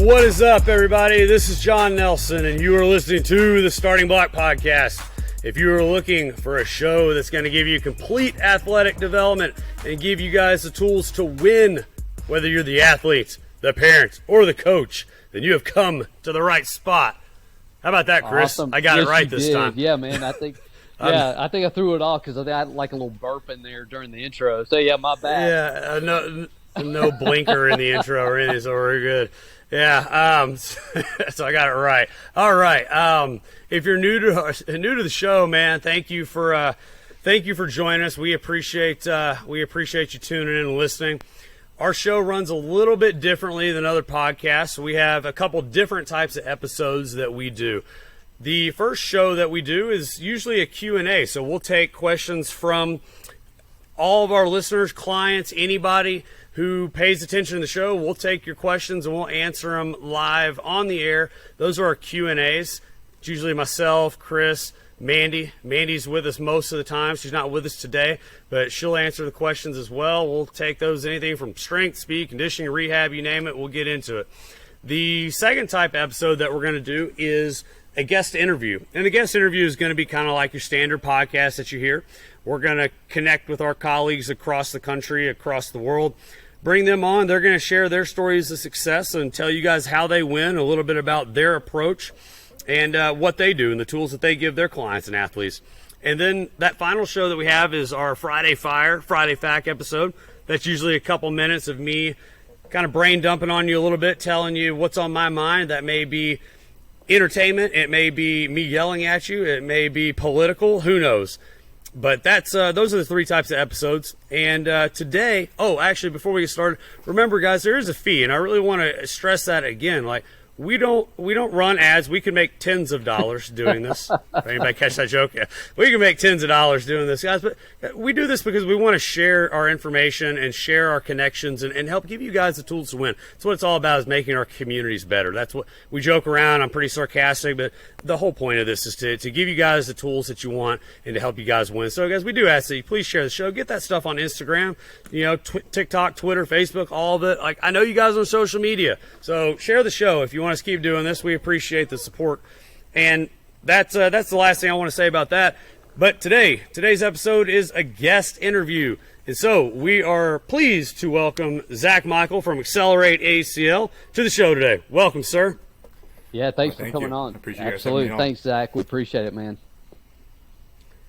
What is up, everybody? This is John Nelson, and you are listening to the Starting Block Podcast. If you are looking for a show that's going to give you complete athletic development and give you guys the tools to win, whether you're the athlete, the parent, or the coach, then you have come to the right spot. How about that, Chris? Awesome. I got it right this time. Yeah, man. I think I threw it off because I had like a little burp in there during the intro. So, yeah, my bad. Yeah, no blinker in the intro or anything, so we're good. Yeah, so I got it right. All right. If you're new to the show, man, thank you for joining us. We appreciate you tuning in and listening. Our show runs a little bit differently than other podcasts. We have a couple different types of episodes that we do. The first show that we do is usually a Q&A, so we'll take questions from all of our listeners, clients, anybody who pays attention to the show. We'll take your questions and we'll answer them live on the air. Those are our Q&As. It's usually myself, Chris, Mandy. Mandy's with us most of the time. She's not with us today, but she'll answer the questions as well. We'll take those, anything from strength, speed, conditioning, rehab, you name it, we'll get into it. The second type of episode that we're going to do is a guest interview. And the guest interview is going to be kind of like your standard podcast that you hear. We're going to connect with our colleagues across the country, across the world, bring them on. They're going to share their stories of success and tell you guys how they win, a little bit about their approach and what they do and the tools that they give their clients and athletes. And then that final show that we have is our Friday Fact episode. That's usually a couple minutes of me kind of brain dumping on you a little bit, telling you what's on my mind. That may be entertainment. It may be me yelling at you. It may be political. Who knows? But that's those are the three types of episodes. And today, actually, before we get started, remember, guys, there is a fee, and I really want to stress that again. Like, we don't run ads. We can make tens of dollars doing this. Anybody catch that joke? Yeah. We can make tens of dollars doing this, guys. But we do this because we want to share our information and share our connections and help give you guys the tools to win. That's what it's all about, is making our communities better. That's what we joke around. I'm pretty sarcastic, but the whole point of this is to give you guys the tools that you want and to help you guys win. So, guys, we do ask that you please share the show. Get that stuff on Instagram, TikTok, Twitter, Facebook, all of it. Like, I know you guys on social media, so share the show if you want us to keep doing this. We appreciate the support, and that's the last thing I want to say about that. But today's episode is a guest interview, and so we are pleased to welcome Zach Michael from Accelerate ACL to the show today. Welcome, sir. Yeah, thanks for coming on. Appreciate Absolutely, you thanks, Zach. We appreciate it, man.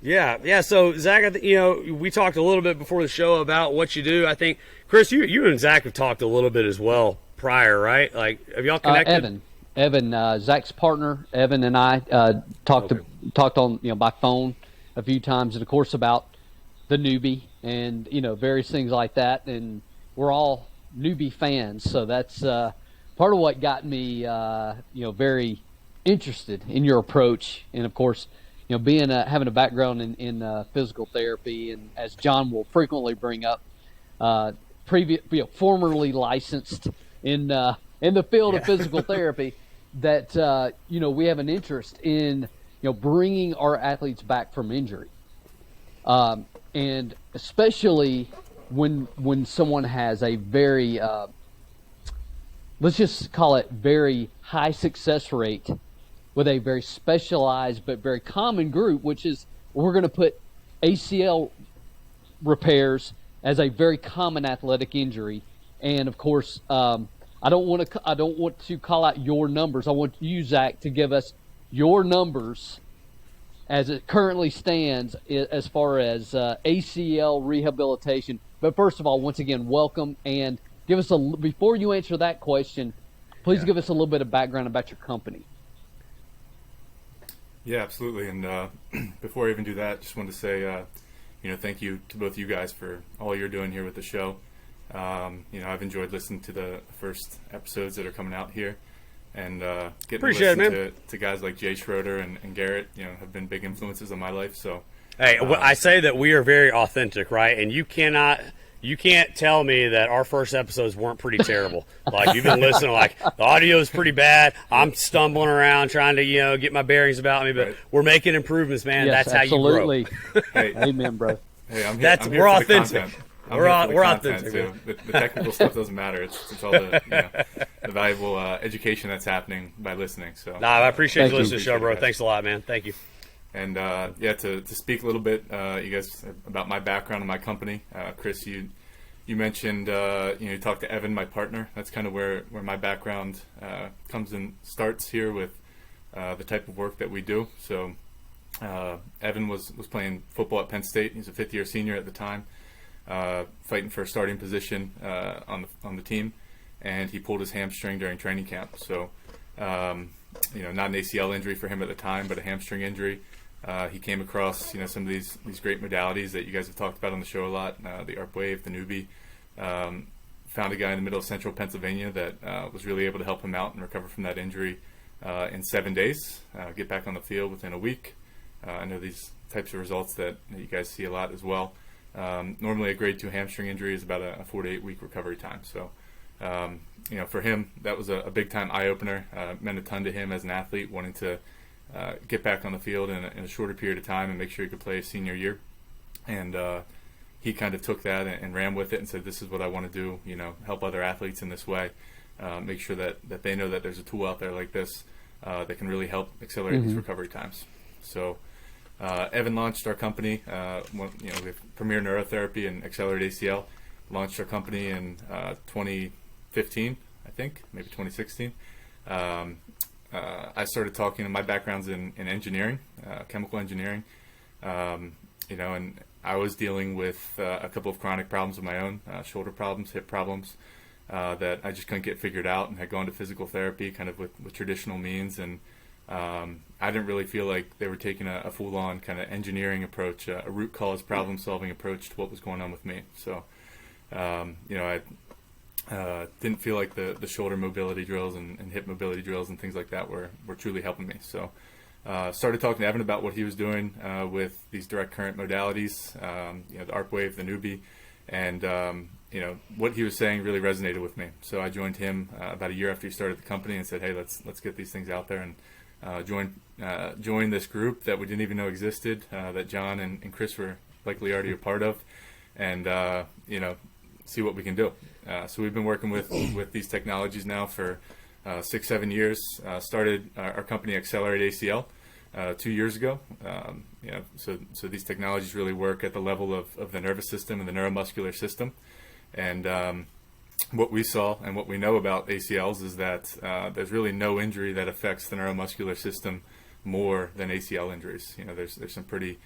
Yeah. So Zach, we talked a little bit before the show about what you do. I think, Chris, you and Zach have talked a little bit as well prior, right? Like, have y'all connected? Evan, Zach's partner, Evan and I talked on by phone a few times, and of course about the newbie and various things like that. And we're all newbie fans, so that's part of what got me very interested in your approach. And of course, being having a background in physical therapy, and as John will frequently bring up, formerly licensed in the field of physical therapy. That we have an interest in bringing our athletes back from injury, and especially when someone has a very let's just call it very high success rate with a very specialized but very common group, which is we're going to put ACL repairs as a very common athletic injury, and of course. I don't want to call out your numbers. I want you, Zach, to give us your numbers as it currently stands as far as ACL rehabilitation. But first of all, once again, welcome, and give us before you answer that question, please give us a little bit of background about your company. Yeah, absolutely. And before I even do that, just wanted to say, thank you to both you guys for all you're doing here with the show. I've enjoyed listening to the first episodes that are coming out here, and getting to listen to guys like Jay Schroeder and Garrett, have been big influences on my life. So, hey, I say that we are very authentic, right? And you can't tell me that our first episodes weren't pretty terrible. Like, you've been listening, like, the audio is pretty bad. I'm stumbling around trying to, get my bearings about me, but we're making improvements, man. Yes, that's absolutely. How you grow. Hey, amen, bro. Hey, I'm here we're for authentic. the content. I'm We're here all- for the we're content authentic, too. man. The technical stuff doesn't matter. It's all the the valuable education that's happening by listening. So Nah, I appreciate Thank you you. listening to the show, bro. Appreciate it, guys. Thanks a lot, man. Thank you. And yeah, to speak a little bit, you guys, about my background and my company. Chris, you mentioned you talked to Evan, my partner. That's kind of where my background comes and starts here with the type of work that we do. So Evan was playing football at Penn State. He's a fifth-year senior at the time, fighting for a starting position on the team, and he pulled his hamstring during training camp. So not an ACL injury for him at the time, but a hamstring injury. He came across some of these great modalities that you guys have talked about on the show a lot, the ARP Wave, the newbie. Found a guy in the middle of central Pennsylvania that was really able to help him out and recover from that injury in 7 days, get back on the field within a week. I know these types of results that you guys see a lot as well. Normally a grade 2 hamstring injury is about a 4 to 8 week recovery time. So for him, that was a big time eye-opener. Meant a ton to him as an athlete, wanting to get back on the field in a shorter period of time and make sure he could play his senior year. And he kind of took that and ran with it and said, this is what I want to do, help other athletes in this way, make sure that they know that there's a tool out there like this that can really help accelerate these recovery times. So Evan launched our company, we have Premier Neurotherapy and Accelerate ACL, launched our company in 2015, I think, maybe 2016. I started talking, my background's in engineering, chemical engineering, and I was dealing with a couple of chronic problems of my own, shoulder problems, hip problems, that I just couldn't get figured out, and had gone to physical therapy kind of with traditional means. And I didn't really feel like they were taking a full-on kind of engineering approach, a root cause problem-solving approach to what was going on with me. So, I didn't feel like the shoulder mobility drills and hip mobility drills and things like that were truly helping me. So started talking to Evan about what he was doing with these direct current modalities, the ARP Wave, the newbie, and what he was saying really resonated with me. So I joined him about a year after he started the company and said, hey, let's get these things out there, and join this group that we didn't even know existed, that John and Chris were likely already a part of, and see what we can do. So we've been working with these technologies now for 6-7 years. Started our company Accelerate ACL 2 years ago. So these technologies really work at the level of the nervous system and the neuromuscular system. And what we saw and what we know about ACLs is that there's really no injury that affects the neuromuscular system more than ACL injuries. There's some pretty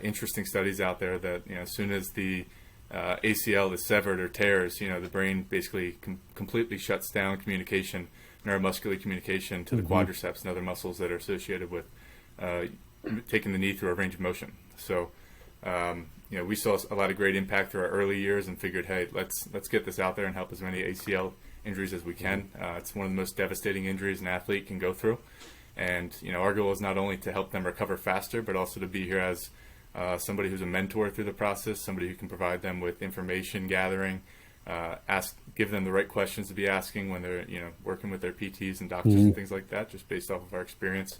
interesting studies out there that as soon as the ACL is severed or tears, the brain basically completely shuts down communication, neuromuscular communication to the quadriceps and other muscles that are associated with taking the knee through a range of motion. So, we saw a lot of great impact through our early years and figured, hey, let's get this out there and help as many ACL injuries as we can. It's one of the most devastating injuries an athlete can go through. And, our goal is not only to help them recover faster, but also to be here as somebody who's a mentor through the process, somebody who can provide them with information gathering, give them the right questions to be asking when they're working with their PTs and doctors and things like that, just based off of our experience,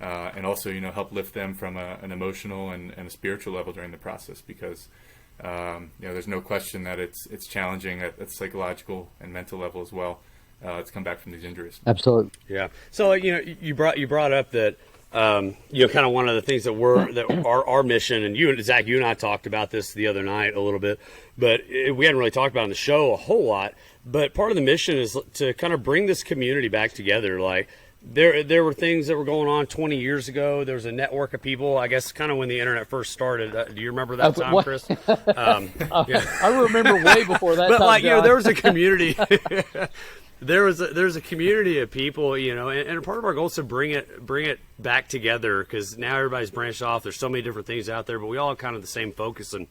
and also help lift them from an emotional and a spiritual level during the process, because there's no question that it's challenging at the psychological and mental level as well to come back from these injuries. Absolutely. Yeah. So you brought up that kind of one of the things that our mission, and Zach, you and I talked about this the other night a little bit, but we hadn't really talked about it on the show a whole lot. But part of the mission is to kind of bring this community back together. Like there were things that were going on 20 years ago. There was a network of people, I guess, kind of when the internet first started. Do you remember that time, Chris? I remember way before that. But time, John. there was a community. There's a community of people, and part of our goal is to bring it back together, because now everybody's branched off. There's so many different things out there, but we all have kind of the same focus, and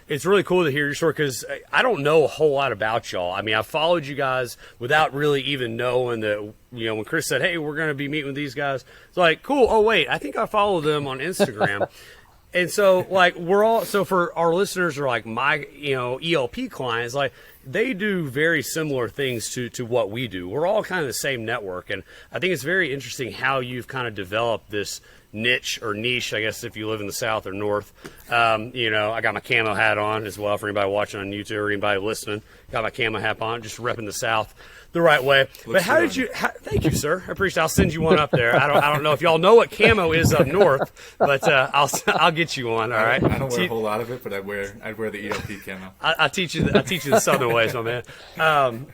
it's really cool to hear your story, because I don't know a whole lot about y'all. I mean, I followed you guys without really even knowing that. When Chris said, "Hey, we're going to be meeting with these guys," it's like, cool. Oh wait, I think I follow them on Instagram. And so, for our listeners are like my, ELP clients, like they do very similar things to what we do. We're all kind of the same network. And I think it's very interesting how you've kind of developed this niche or niche, I guess, if you live in the South or North. You know, I got my camo hat on as well for anybody watching on YouTube or anybody listening. Got my camo hat on, just repping the South the right way. But how did you? Thank you, sir. I appreciate. I'll send you one up there. I don't know if y'all know what camo is up north, but I'll get you one. All right. I don't wear a whole lot of it, but I'd wear the ELP camo. I teach you the Southern ways, my man.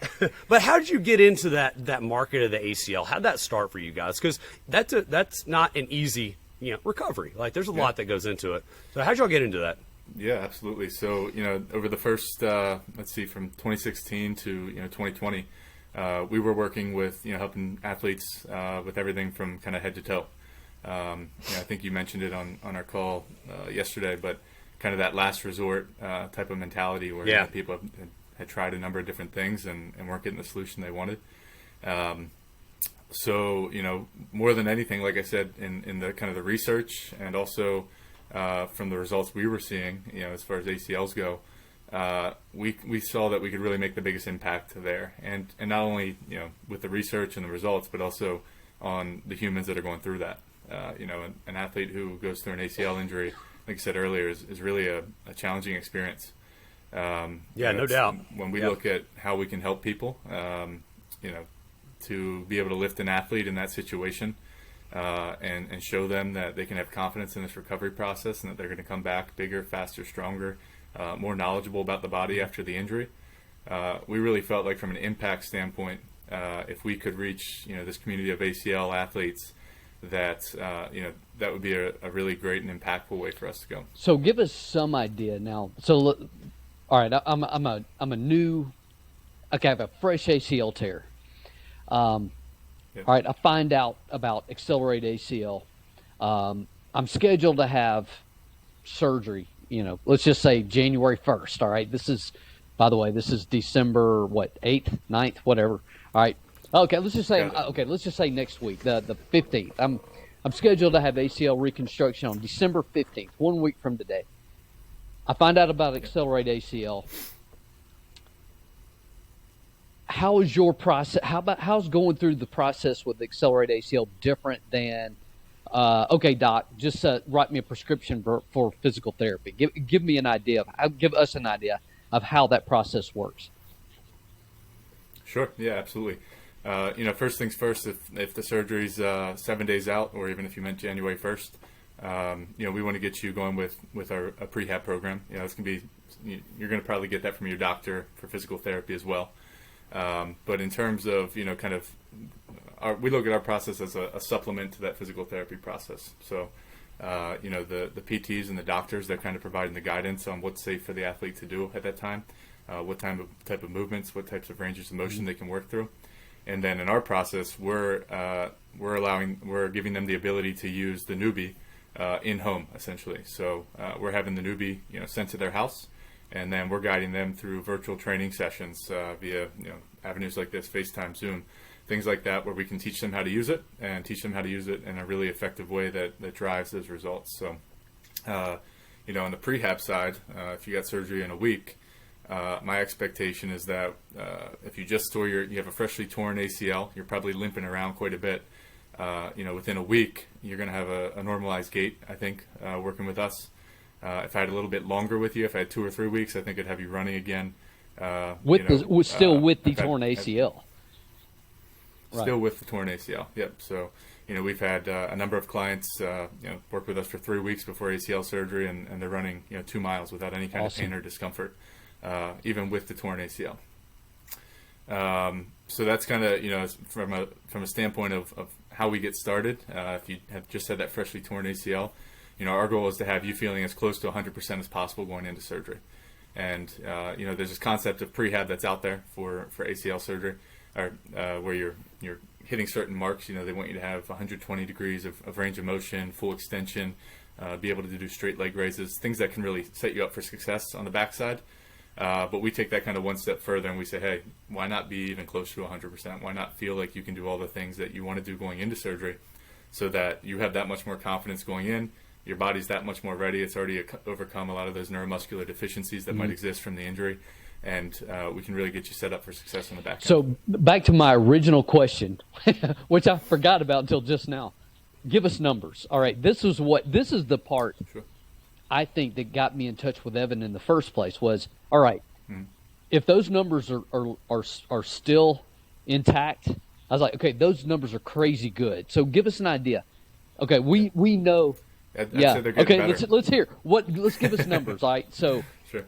But how did you get into that market of the ACL? How'd that start for you guys? Because that's not an easy recovery. Like there's a lot that goes into it. So how'd y'all get into that? Yeah, absolutely. So over the first from 2016 to 2020. We were working with helping athletes with everything from kind of head to toe. I think you mentioned it on our call yesterday, but kind of that last resort type of mentality where people had tried a number of different things and weren't getting the solution they wanted. So more than anything, like I said, in the kind of the research and also from the results we were seeing, as far as ACLs go. We saw that we could really make the biggest impact there, and not only with the research and the results, but also on the humans that are going through that. An athlete who goes through an ACL injury, like I said earlier, is really a challenging experience. No doubt. When we look at how we can help people, to be able to lift an athlete in that situation, and show them that they can have confidence in this recovery process and that they're going to come back bigger, faster, stronger. More knowledgeable about the body after the injury. We really felt like from an impact standpoint, if we could reach this community of ACL athletes, that that would be a really great and impactful way for us to go. So give us some idea now. So all right, I'm a new, okay, I have a fresh ACL tear. All right, I find out about accelerated ACL. I'm scheduled to have surgery. Let's just say January 1st. All right. This is December, 8th, 9th, whatever. All right. Okay. Let's just say next week, the 15th. I'm scheduled to have ACL reconstruction on December 15th, 1 week from today. I find out about accelerated ACL. How is your process? How's going through the process with accelerated ACL different than, okay, doc, just write me a prescription for physical therapy. Give us an idea of how that process works. Sure. Yeah, absolutely. First things first, if the surgery's 7 days out, or even if you meant January 1st, we want to get you going with a prehab program. It's going to be, you're going to probably get that from your doctor for physical therapy as well. But in terms of, we look at our process as a supplement to that physical therapy process. So, the PTs and the doctors, they're kind of providing the guidance on what's safe for the athlete to do at that time, what type of movements, what types of ranges of motion they can work through. And then in our process, we're giving them the ability to use the newbie in home, essentially. So we're having the newbie, sent to their house, and then we're guiding them through virtual training sessions via avenues like this, FaceTime, Zoom, things like that, where we can teach them how to use it and teach them how to use it in a really effective way that drives those results. So, on the prehab side, if you got surgery in a week, my expectation is that if you have a freshly torn ACL, you're probably limping around quite a bit. Within a week, you're going to have a normalized gait, I think, working with us. If I had a little bit longer with you, if I had 2 or 3 weeks, I think I'd have you running again. With the torn ACL. Still with the torn ACL, yep. So, we've had a number of clients, work with us for 3 weeks before ACL surgery, and they're running, 2 miles without any kind of pain or discomfort, even with the torn ACL. So that's kind of, from a standpoint of how we get started. If you have just had that freshly torn ACL, our goal is to have you feeling as close to 100% as possible going into surgery. And, there's this concept of prehab that's out there for ACL surgery, or where you're hitting certain marks. They want you to have 120 degrees of range of motion, full extension, be able to do straight leg raises, things that can really set you up for success on the backside. But we take that kind of one step further, and we say, hey, why not be even closer to 100%? Why not feel like you can do all the things that you want to do going into surgery, so that you have that much more confidence going in, your body's that much more ready, it's already overcome a lot of those neuromuscular deficiencies that might exist from the injury, and we can really get you set up for success on the back end. So back to my original question, which I forgot about until just now. give us numbers. All right, this is the part Sure. I think that got me in touch with Evan in the first place was, all right, Mm-hmm. if those numbers are still intact, I was like, okay, those numbers are crazy good. So give us an idea. Okay, we know, I'd yeah. say they're getting Okay, better. let's hear what. Let's give us numbers. All right, so Sure.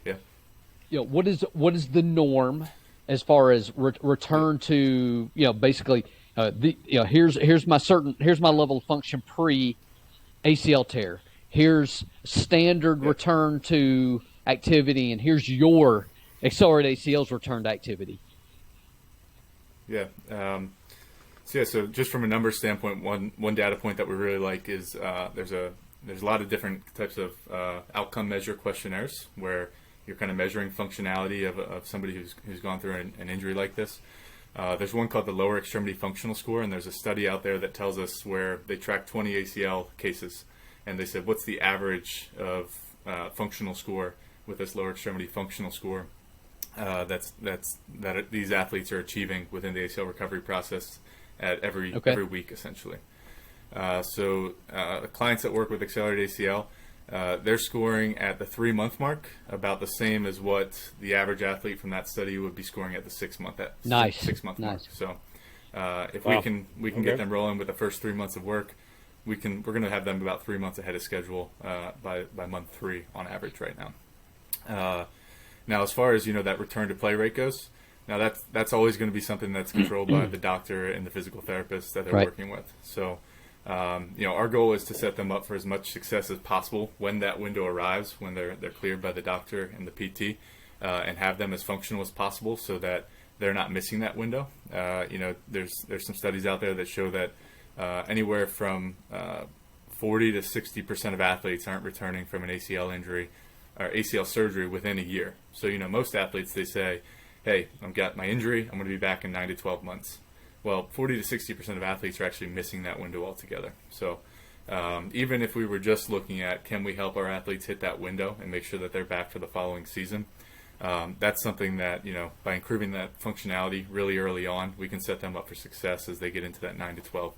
Yeah. what is the norm as far as return to basically here's my level of function pre ACL tear. Here's standard return to activity, and here's your accelerated ACL's return to activity. Yeah. So just from a numbers standpoint, one data point that we really like is there's a lot of different types of outcome measure questionnaires where you're kind of measuring functionality of somebody who's gone through an injury like this. There's one called the Lower Extremity Functional Score, and there's a study out there that tells us where they tracked 20 ACL cases, and they said, what's the average of functional score with this lower extremity functional score that these athletes are achieving within the ACL recovery process at every week, essentially. So clients that work with accelerated ACL, they're scoring at the 3-month mark about the same as what the average athlete from that study would be scoring at the 6-month mark. So if we can get them rolling with the first 3 months of work, we're going to have them about 3 months ahead of schedule by month 3 on average right now. Now, as far as that return to play rate goes, now that's always going to be something that's controlled by the doctor and the physical therapist that they're working with. So, our goal is to set them up for as much success as possible when that window arrives, when they're cleared by the doctor and the PT, and have them as functional as possible so that they're not missing that window. There's some studies out there that show that anywhere from 40 to 60% of athletes aren't returning from an ACL injury or ACL surgery within a year. So, most athletes, they say, hey, I've got my injury, I'm going to be back in 9 to 12 months. Well, 40 to 60% of athletes are actually missing that window altogether. So even if we were just looking at can we help our athletes hit that window and make sure that they're back for the following season, that's something that, by improving that functionality really early on, we can set them up for success as they get into that 9 to 12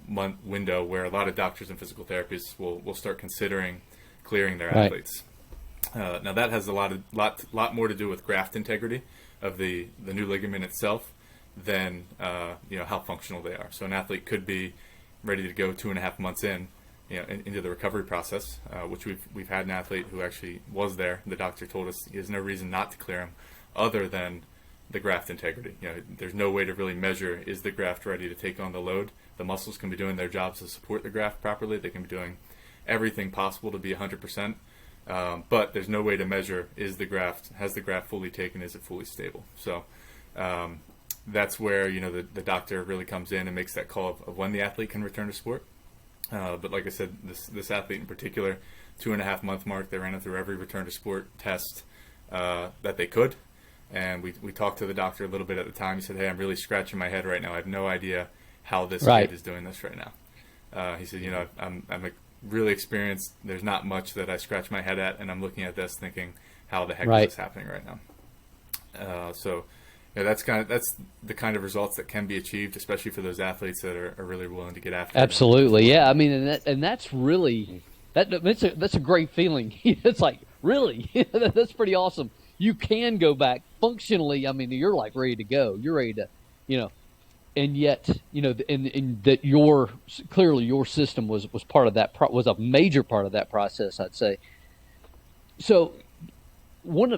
month window where a lot of doctors and physical therapists will start considering clearing their athletes. Now that has a lot more to do with graft integrity of the new ligament itself than how functional they are. So an athlete could be ready to go 2.5 months into the recovery process, which we've had an athlete who actually was there. The doctor told us there's no reason not to clear him other than the graft integrity. There's no way to really measure, is the graft ready to take on the load? The muscles can be doing their jobs to support the graft properly. They can be doing everything possible to be 100%. But there's no way to measure, has the graft fully taken? Is it fully stable? So that's where the doctor really comes in and makes that call of when the athlete can return to sport. But like I said, this athlete in particular, 2.5 month mark, they ran it through every return to sport test that they could. And we talked to the doctor a little bit at the time. He said, hey, I'm really scratching my head right now. I have no idea how this kid is doing this right now. He said, I'm really experienced. There's not much that I scratch my head at, and I'm looking at this thinking, how the heck is this happening right now? So that's the kind of results that can be achieved, especially for those athletes that are really willing to get after it. Absolutely, yeah. I mean, and that's really that's a great feeling. It's like, really, that's pretty awesome. You can go back functionally. I mean, you're like ready to go. You're ready to, and yet, and that clearly your system was part of that was a major part of that process, I'd say. So,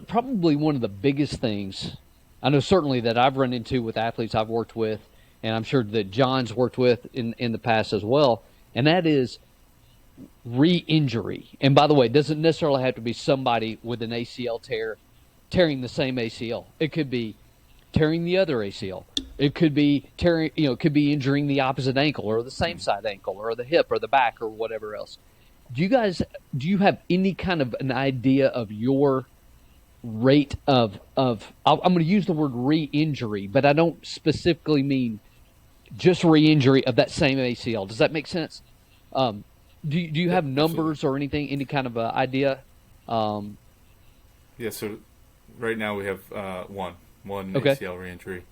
probably one of the biggest things I know certainly that I've run into with athletes I've worked with, and I'm sure that John's worked with in the past as well, and that is re-injury. And by the way, it doesn't necessarily have to be somebody with an ACL tearing the same ACL. It could be tearing the other ACL. It could be injuring the opposite ankle or the same side ankle or the hip or the back or whatever else. Do you have any kind of an idea of your rate of I'm going to use the word re-injury, but I don't specifically mean just re-injury of that same ACL. Does that make sense? Do you have numbers or anything, any kind of idea? Yeah, so right now we have one ACL re-injury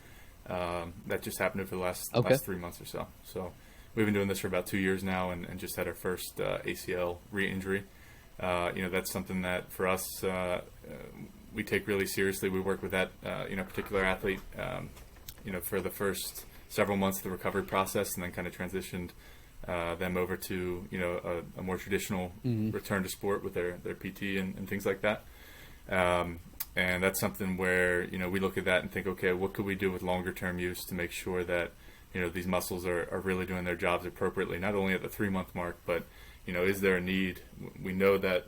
that just happened over the last 3 months or so. So we've been doing this for about 2 years now, and just had our first ACL re-injury. That's something that for us we take really seriously. We work with that particular athlete for the first several months of the recovery process, and then kind of transitioned them over to a more traditional return to sport with their PT and things like that. And that's something where we look at that and think, okay, what could we do with longer term use to make sure that these muscles are really doing their jobs appropriately, not only at the 3-month mark, but is there a need? We know that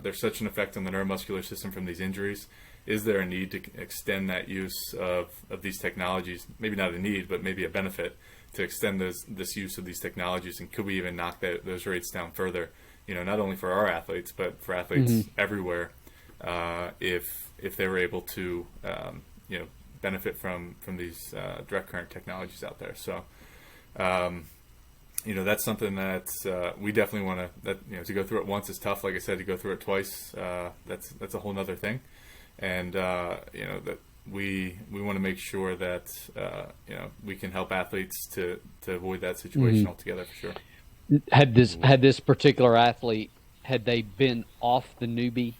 there's such an effect on the neuromuscular system from these injuries. Is there a need to extend that use of these technologies? Maybe not a need, but maybe a benefit to extend this use of these technologies, and could we even knock those rates down further? Not only for our athletes, but for athletes everywhere, if they were able to benefit from these direct current technologies out there. So that's something that we definitely want to go through it once is tough. Like I said, to go through it twice, that's a whole nother thing. And that we want to make sure that we can help athletes to avoid that situation altogether, for sure. Had this particular athlete, had they been off the newbie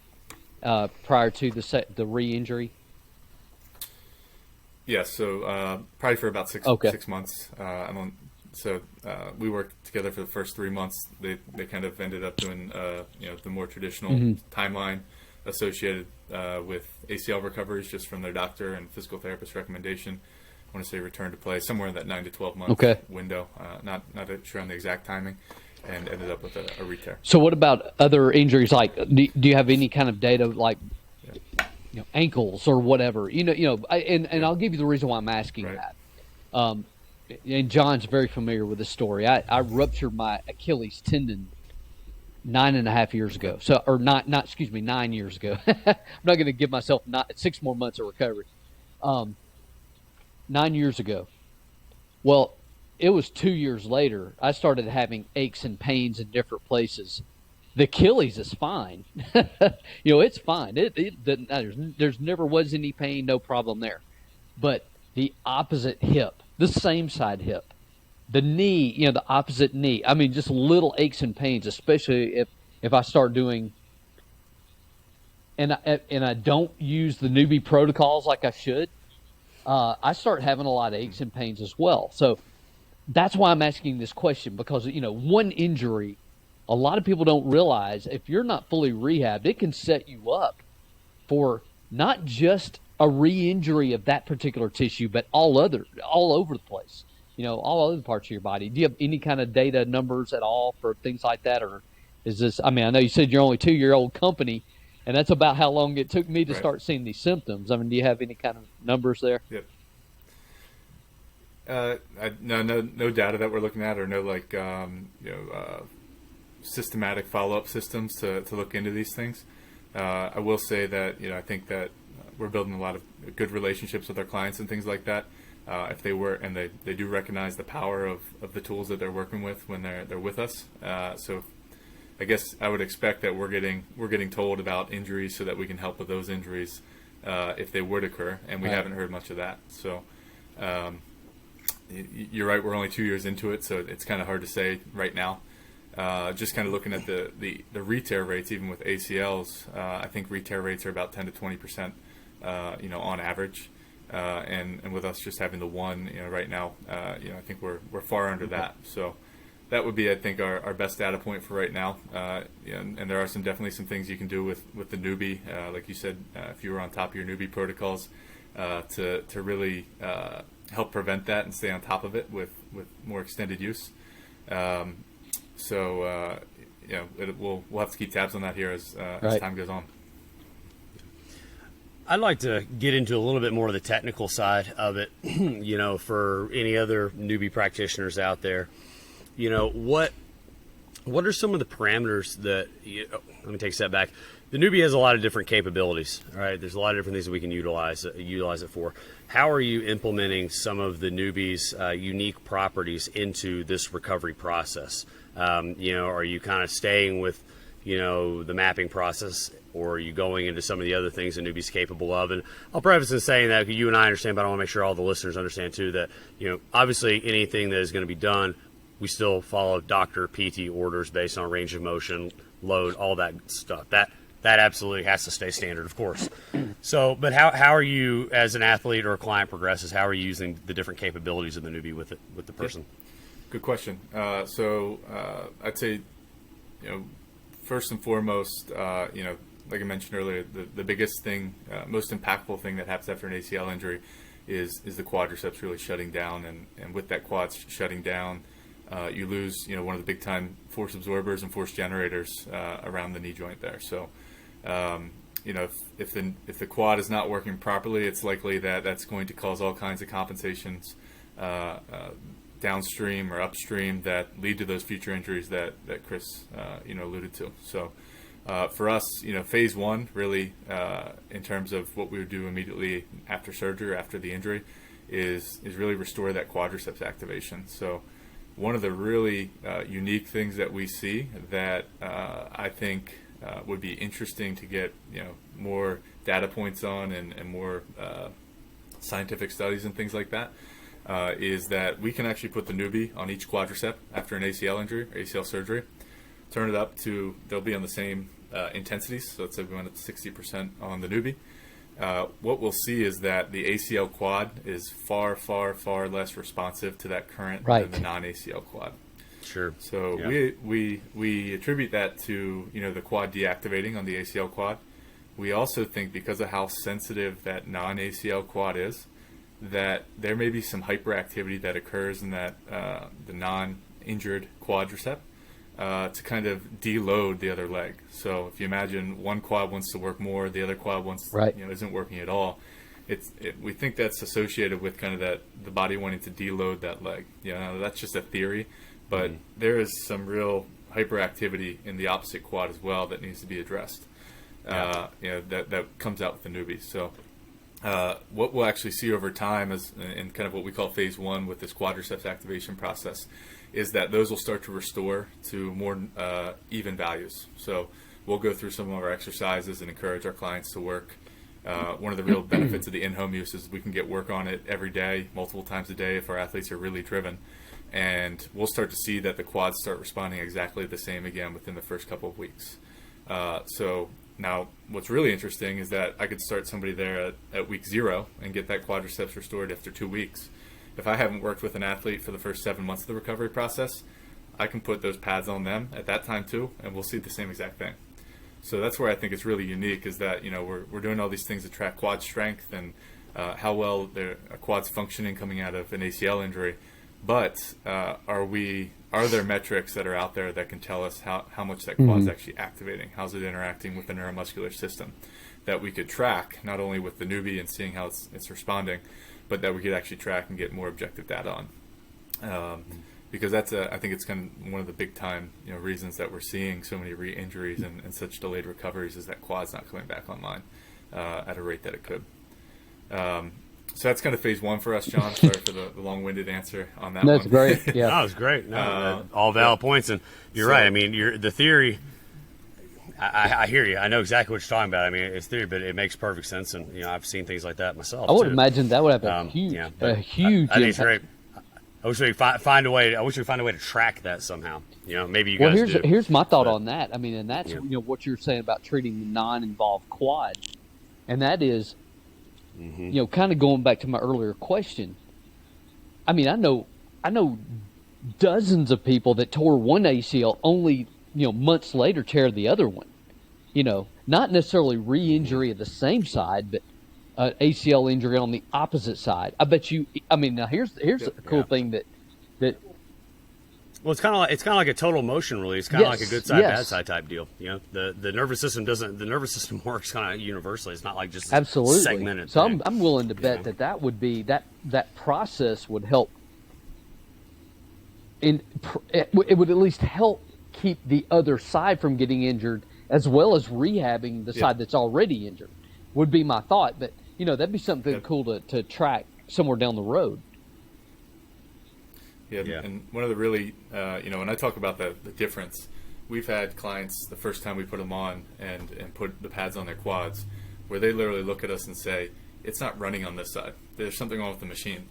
prior to the re-injury? Yeah, so probably for about 6 months. We worked together for the first 3 months. They kind of ended up doing the more traditional timeline associated with ACL recoveries, just from their doctor and physical therapist recommendation. I want to say return to play somewhere in that 9 to 12 month window. Not sure on the exact timing, and ended up with a re-tear. So what about other injuries? Like, do you have any kind of data, like ankles or whatever? And I'll give you the reason why I'm asking that. And John's very familiar with this story. I ruptured my Achilles tendon 9.5 years ago. 9 years ago. I'm not going to give myself 6 more months of recovery. 9 years ago. Well, it was 2 years later. I started having aches and pains in different places. The Achilles is fine. It's fine. There's never was any pain, no problem there. But the opposite hip, the same side hip, the knee, the opposite knee. I mean, just little aches and pains, especially if I start doing, and I don't use the newbie protocols like I should. I start having a lot of aches and pains as well. So that's why I'm asking this question, because one injury, a lot of people don't realize, if you're not fully rehabbed, it can set you up for not just a re-injury of that particular tissue, but all over the place. All other parts of your body. Do you have any kind of data numbers at all for things like that? Or is this, I know you said you're only 2-year-old company, and that's about how long it took me to start seeing these symptoms. Do you have any kind of numbers there? Yep. No data that we're looking at, or no systematic follow-up systems to look into these things. I will say that I think that we're building a lot of good relationships with our clients and things like that. If they were, and they do recognize the power of the tools that they're working with when they're with us. So I guess I would expect that we're getting told about injuries so that we can help with those injuries if they would occur, and we haven't heard much of that. So you're right, we're only 2 years into it, so it's kind of hard to say right now. Just kind of looking at the re-tear rates, even with ACLs, I think re-tear rates are about 10 to 20%, on average. And with us just having the one, right now, I think we're far under that. So that would be, I think, our best data point for right now. And there are definitely some things you can do with the newbie, like you said, if you were on top of your newbie protocols, to really help prevent that and stay on top of it with more extended use. So we'll have to keep tabs on that here as time goes on. I'd like to get into a little bit more of the technical side of it, for any other newbie practitioners out there. What are some of the parameters that, let me take a step back. The newbie has a lot of different capabilities, all right? There's a lot of different things that we can utilize it for. How are you implementing some of the newbie's unique properties into this recovery process? Are you kind of staying with, the mapping process, or are you going into some of the other things the newbie's capable of? And I'll preface in saying that you and I understand, but I want to make sure all the listeners understand too that, obviously anything that is going to be done we still follow doctor PT orders based on range of motion, load, all that stuff. That absolutely has to stay standard, of course. So, but how are you, as an athlete or a client progresses, how are you using the different capabilities of the newbie with the person? Good question. So I'd say, first and foremost, like I mentioned earlier, the biggest thing, most impactful thing that happens after an ACL injury is the quadriceps really shutting down, and with that quad shutting down, you lose one of the big time force absorbers and force generators around the knee joint there. So if the quad is not working properly, it's likely that that's going to cause all kinds of compensations downstream or upstream that lead to those future injuries that Chris alluded to. So for us, phase one really in terms of what we would do immediately after surgery or after the injury is really restore that quadriceps activation. So one of the really unique things that we see that I think would be interesting to get more data points on and more scientific studies and things like that is that we can actually put the newbie on each quadricep after an ACL injury or ACL surgery, turn it up to, they'll be on the same intensities. So let's say we went up to 60% on the newbie. What we'll see is that the ACL quad is far, far, far less responsive to that current than the non-ACL quad. Sure. So we attribute that to the quad deactivating on the ACL quad. We also think because of how sensitive that non-ACL quad is, that there may be some hyperactivity that occurs in that the non-injured quadricep to kind of deload the other leg. So if you imagine one quad wants to work more, the other quad isn't working at all. We think that's associated with kind of the body wanting to deload that leg. That's just a theory, but there is some real hyperactivity in the opposite quad as well that needs to be addressed. That comes out with the newbie. So what we'll actually see over time is in kind of what we call phase one with this quadriceps activation process is that those will start to restore to more even values. So we'll go through some of our exercises and encourage our clients to work. One of the real benefits of the in-home use is we can get work on it every day, multiple times a day if our athletes are really driven. And we'll start to see that the quads start responding exactly the same again within the first couple of weeks. So now what's really interesting is that I could start somebody there at week 0 and get that quadriceps restored after 2 weeks. If I haven't worked with an athlete for the first 7 months of the recovery process, I can put those pads on them at that time too, and we'll see the same exact thing. So that's where I think it's really unique is that we're doing all these things to track quad strength and how well their quad's functioning coming out of an ACL injury. But are there metrics that are out there that can tell us how much that quad's actually activating? How's it interacting with the neuromuscular system that we could track not only with the newbie and seeing how it's responding, but that we could actually track and get more objective data on. Because that's I think it's kind of one of the big time reasons that we're seeing so many re-injuries and such delayed recoveries is that quad's not coming back online at a rate that it could. So that's kind of phase one for us, John. Sorry for the long-winded answer on that. That's one. great. Yeah, that was great. No, all valid points, and you're right. I mean, the theory. I hear you. I know exactly what you're talking about. I mean, it's theory, but it makes perfect sense, and I've seen things like that myself. I would too. imagine that would have a huge, I think it's great. I wish we could find a way. I wish we could find a way to track that somehow. Maybe you guys do. Here's my thought on that. I mean, and that's what you're saying about treating the non-involved quad, and that is, kind of going back to my earlier question. I mean, I know dozens of people that tore one ACL only months later tear the other one. Not necessarily re-injury of the same side, but ACL injury on the opposite side. I bet you. I mean, now here's a cool thing that. Well, it's kind of like a total motion release. It's kind of like a good side, bad side type deal. The nervous system works kind of universally. It's not like just absolutely segmented. So thing. I'm willing to bet that would be that process would help. It would at least help keep the other side from getting injured, as well as rehabbing the side that's already injured. Would be my thought, but that'd be something cool to track somewhere down the road. Yeah, and one of the really, when I talk about the difference, we've had clients the first time we put them on and put the pads on their quads, where they literally look at us and say, "It's not running on this side. There's something wrong with the machine."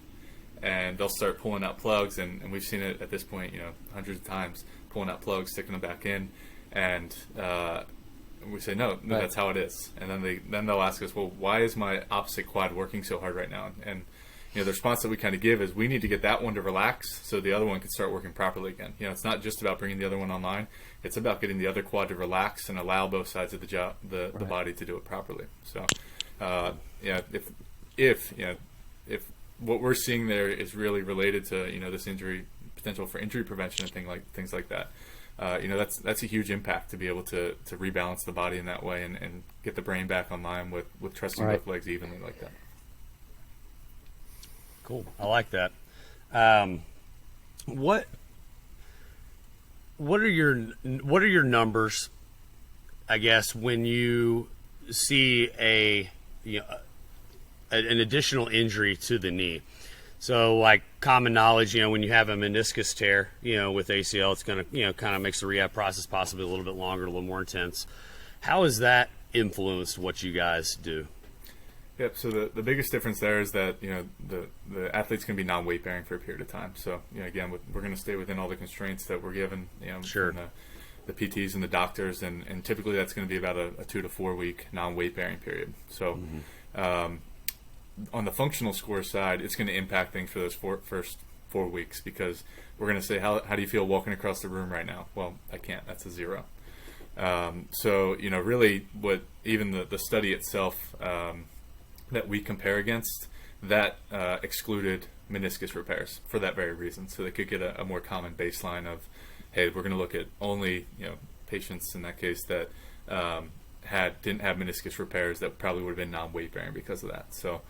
and they'll start pulling out plugs, and we've seen it at this point, hundreds of times, pulling out plugs, sticking them back in, and we say no, Right. that's how it is. And then they'll ask us, well, why is my opposite quad working so hard right now? And the response that we kind of give is we need to get that one to relax so the other one can start working properly again. It's not just about bringing the other one online. It's about getting the other quad to relax and allow both sides of the body to do it properly. So, if what we're seeing there is really related to this injury potential for injury prevention and things like that, that's a huge impact to be able to rebalance the body in that way and get the brain back online with trusting Right. both legs evenly like that. Cool. I like that. What are your numbers, I guess, when you see an additional injury to the knee? So, like common knowledge, when you have a meniscus tear, with ACL, it's going to, kind of makes the rehab process possibly a little bit longer, a little more intense. How has that influenced what you guys do? Yep. So the biggest difference there is that the athlete's going to be non-weight bearing for a period of time. So again, we're going to stay within all the constraints that we're given, Sure. from the PTs and the doctors, and typically that's going to be about a 2 to 4 week non-weight bearing period. So on the functional score side, it's going to impact things for those first 4 weeks, because we're going to say, how do you feel walking across the room right now? Well, I can't. That's a 0. So really, what even the study itself that we compare against, that excluded meniscus repairs for that very reason. So they could get a more common baseline of, hey, we're going to look at only patients in that case that didn't have meniscus repairs that probably would have been non-weight bearing because of that. So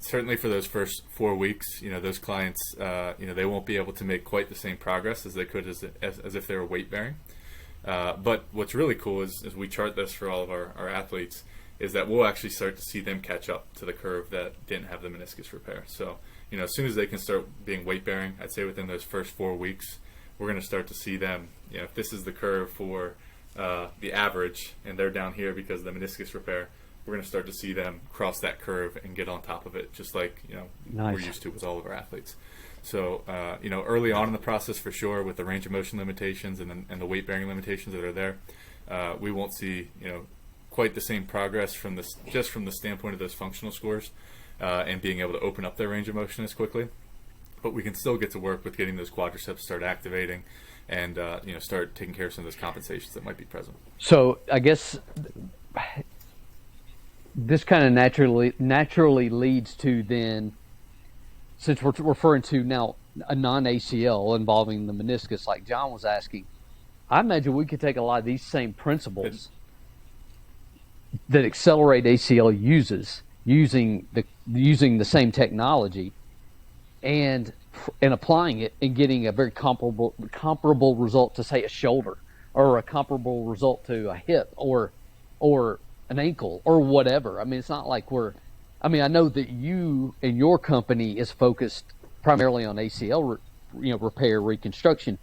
certainly for those first 4 weeks, those clients, they won't be able to make quite the same progress as they could as if they were weight bearing. But what's really cool is we chart this for all of our athletes, is that we'll actually start to see them catch up to the curve that didn't have the meniscus repair. So, as soon as they can start being weight bearing, I'd say within those first 4 weeks, we're going to start to see them, if this is the curve for the average and they're down here because of the meniscus repair, we're going to start to see them cross that curve and get on top of it, just like, Nice. we're used to with all of our athletes. So, early on in the process, for sure, with the range of motion limitations and the weight bearing limitations that are there, we won't see, quite the same progress from the standpoint of those functional scores and being able to open up their range of motion as quickly. But we can still get to work with getting those quadriceps start activating and start taking care of some of those compensations that might be present. So I guess this kind of naturally leads to then, since we're referring to now a non-ACL involving the meniscus, like John was asking, I imagine we could take a lot of these same principles that Accelerate ACL uses, using the same technology, and applying it and getting a very comparable result to, say, a shoulder, or a comparable result to a hip or an ankle or whatever. I mean, it's not like I know that you and your company is focused primarily on ACL repair, reconstruction,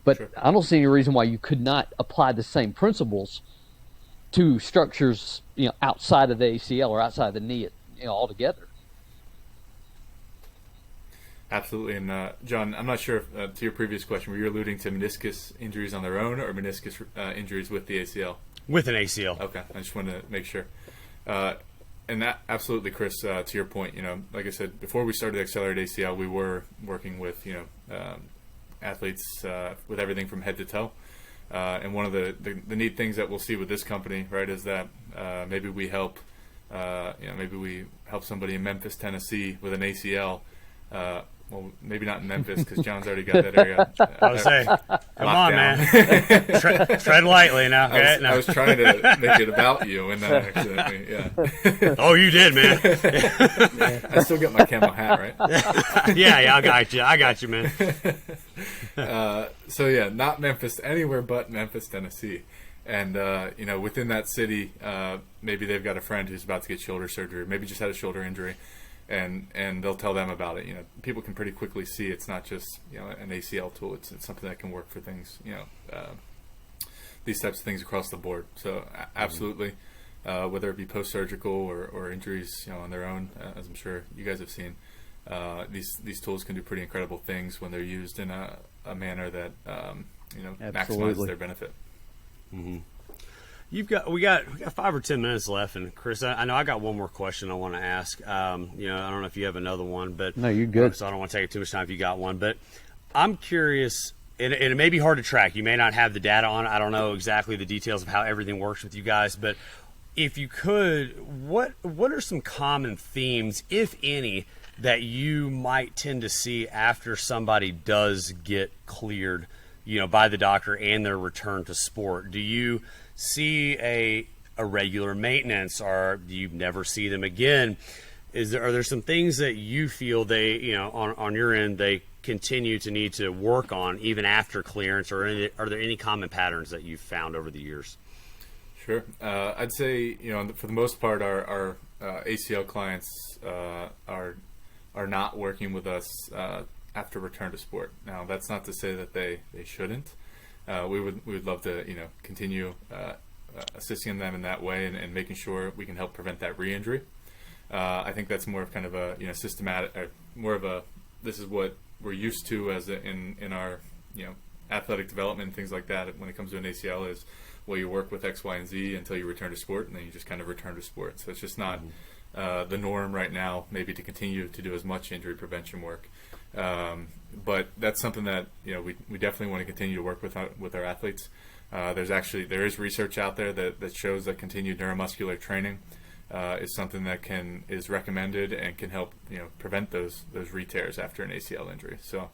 but Sure. I don't see any reason why you could not apply the same principles to structures, outside of the ACL or outside of the knee, altogether. Absolutely. And John, I'm not sure if, to your previous question, were you alluding to meniscus injuries on their own or meniscus injuries with the ACL? With an ACL. Okay, I just wanted to make sure. And that, absolutely, Chris, to your point, like I said, before we started Accelerate ACL, we were working with, athletes with everything from head to toe. And one of the neat things that we'll see with this company, right, is that maybe we help somebody in Memphis, Tennessee with an ACL. Well, maybe not in Memphis because John's already got that area. I was saying, come on, man. Tread lightly now. Okay? I was trying to make it about you, and then accidentally, yeah. Oh, you did, man. I still got my camo hat, right? Yeah, I got you, man. So yeah, not Memphis, anywhere but Memphis, Tennessee. And within that city, maybe they've got a friend who's about to get shoulder surgery, maybe just had a shoulder injury. And they'll tell them about it. People can pretty quickly see it's not just an ACL tool. It's something that can work for things. These types of things across the board. So absolutely, whether it be post-surgical or injuries on their own, as I'm sure you guys have seen, these tools can do pretty incredible things when they're used in a manner that maximizes Absolutely. their benefit. We got 5 or 10 minutes left, and Chris, I know I got one more question I want to ask. I don't know if you have another one, but No, you're good. So I don't want to take up too much time if you got one, but I'm curious, and it may be hard to track. You may not have the data on it. I don't know exactly the details of how everything works with you guys, but if you could, what are some common themes, if any, that you might tend to see after somebody does get cleared, by the doctor and their return to sport? Do you see a regular maintenance, or do you never see them again? Are there some things that you feel they, on your end, they continue to need to work on even after clearance, or are there any common patterns that you've found over the years? Sure. I'd say, for the most part, our ACL clients are not working with us after return to sport. Now, that's not to say that they shouldn't. We would love to continue assisting them in that way and making sure we can help prevent that re-injury. I think that's more of kind of a systematic, more of a, this is what we're used to as in our athletic development and things like that. When it comes to an ACL, is you work with X, Y, and Z until you return to sport, and then you just kind of return to sport. So it's just not the norm right now, maybe, to continue to do as much injury prevention work. But that's something that we definitely want to continue to work with our athletes. There is research out there that shows that continued neuromuscular training is something that is recommended and can help prevent those re-tears after an ACL injury. So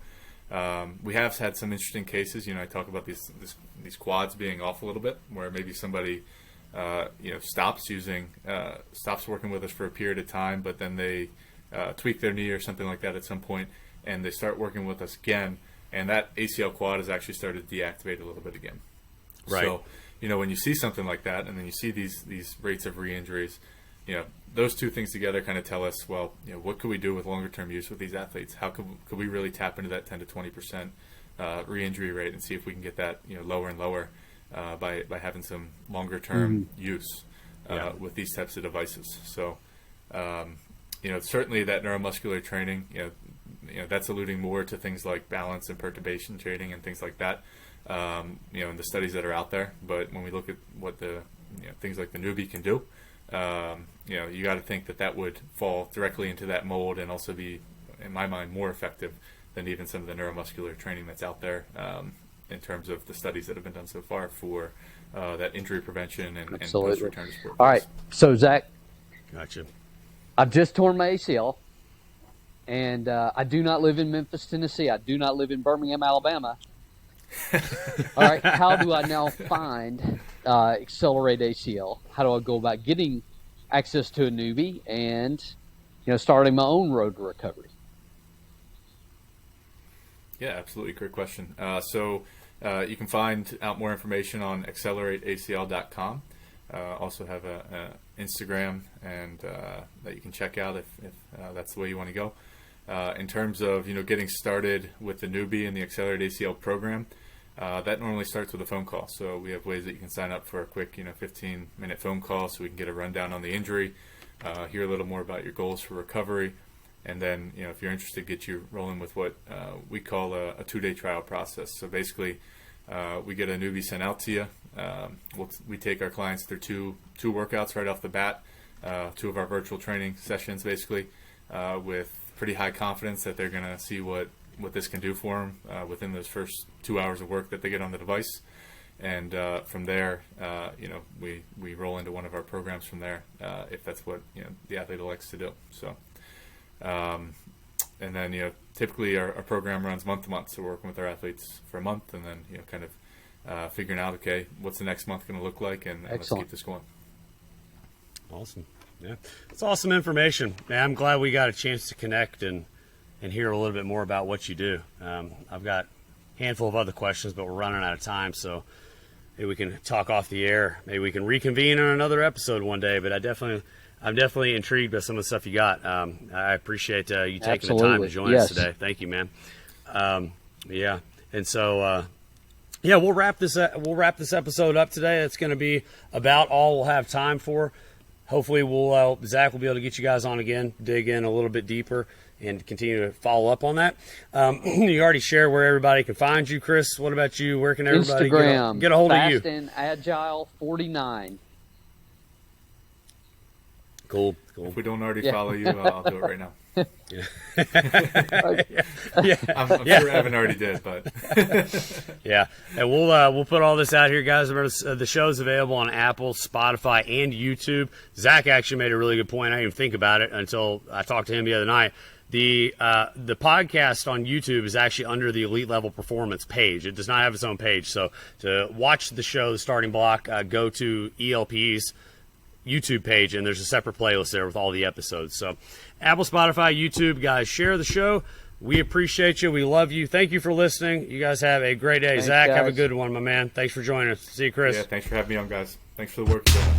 we have had some interesting cases. I talk about these quads being off a little bit, where maybe somebody stops working with us for a period of time, but then they tweak their knee or something like that at some point, and they start working with us again, and that ACL quad has actually started to deactivate a little bit again. Right. So, when you see something like that, and then you see these rates of re-injuries, those two things together kind of tell us, well, what could we do with longer term use with these athletes? How could we really tap into that 10 to 20% re-injury rate and see if we can get that lower and lower by having some longer term use with these types of devices. So, certainly that neuromuscular training, that's alluding more to things like balance and perturbation training and things like that, and the studies that are out there. But when we look at what the things like the newbie can do, you got to think that would fall directly into that mold and also be, in my mind, more effective than even some of the neuromuscular training that's out there in terms of the studies that have been done so far for that injury prevention and post-return to sport. All right, so Zach, Gotcha. I've just torn my ACL, and I do not live in Memphis, Tennessee. I do not live in Birmingham, Alabama. All right, how do I now find Accelerate ACL? How do I go about getting access to a newbie and starting my own road to recovery? Yeah, absolutely. Great question. So you can find out more information on accelerateacl.com. Also have a Instagram and that you can check out if that's the way you want to go. In terms of getting started with the newbie and the Accelerate ACL program, that normally starts with a phone call. So we have ways that you can sign up for a quick 15-minute phone call so we can get a rundown on the injury, hear a little more about your goals for recovery, and then if you're interested, get you rolling with what we call a 2-day trial process. So basically we get a newbie sent out to you. We take our clients through two workouts right off the bat, 2 of our virtual training sessions basically, with pretty high confidence that they're going to see what this can do for them within those first 2 hours of work that they get on the device. And from there, we roll into one of our programs from there if that's what the athlete elects to do. So, and then typically our program runs month to month, so we're working with our athletes for a month, and then kind of figuring out, okay, what's the next month going to look like, and let's keep this going. Awesome. Yeah, it's awesome information. Man, I'm glad we got a chance to connect and hear a little bit more about what you do. I've got a handful of other questions, but we're running out of time, so maybe we can talk off the air. Maybe we can reconvene on another episode one day, but I'm definitely intrigued by some of the stuff you got. I appreciate you taking the time to join us today. Thank you, man. Yeah, and so we'll wrap this episode up today. It's going to be about all we'll have time for. Hopefully, Zach will be able to get you guys on again, dig in a little bit deeper and continue to follow up on that. You already share where everybody can find you, Chris. What about you? Where can everybody Instagram, get a hold of you? Fast and Agile 49. Cool. If we don't already follow you, I'll do it right now. Yeah. I'm sure Evan already did, but yeah. And we'll put all this out here, guys. Remember, the show's available on Apple, Spotify, and YouTube. Zach actually made a really good point. I didn't even think about it until I talked to him the other night. The podcast on YouTube is actually under the Elite Level Performance page. It does not have its own page. So to watch the show, the starting block, go to ELP's YouTube page, and there's a separate playlist there with all the episodes. So Apple, Spotify, YouTube, guys, share the show. We appreciate you. We love you. Thank you for listening. You guys have a great day. Thanks, Zach, guys. have a good one, my man. Thanks for joining us. See you, Chris. yeah, thanks for having me on, guys. Thanks for the work you're doing.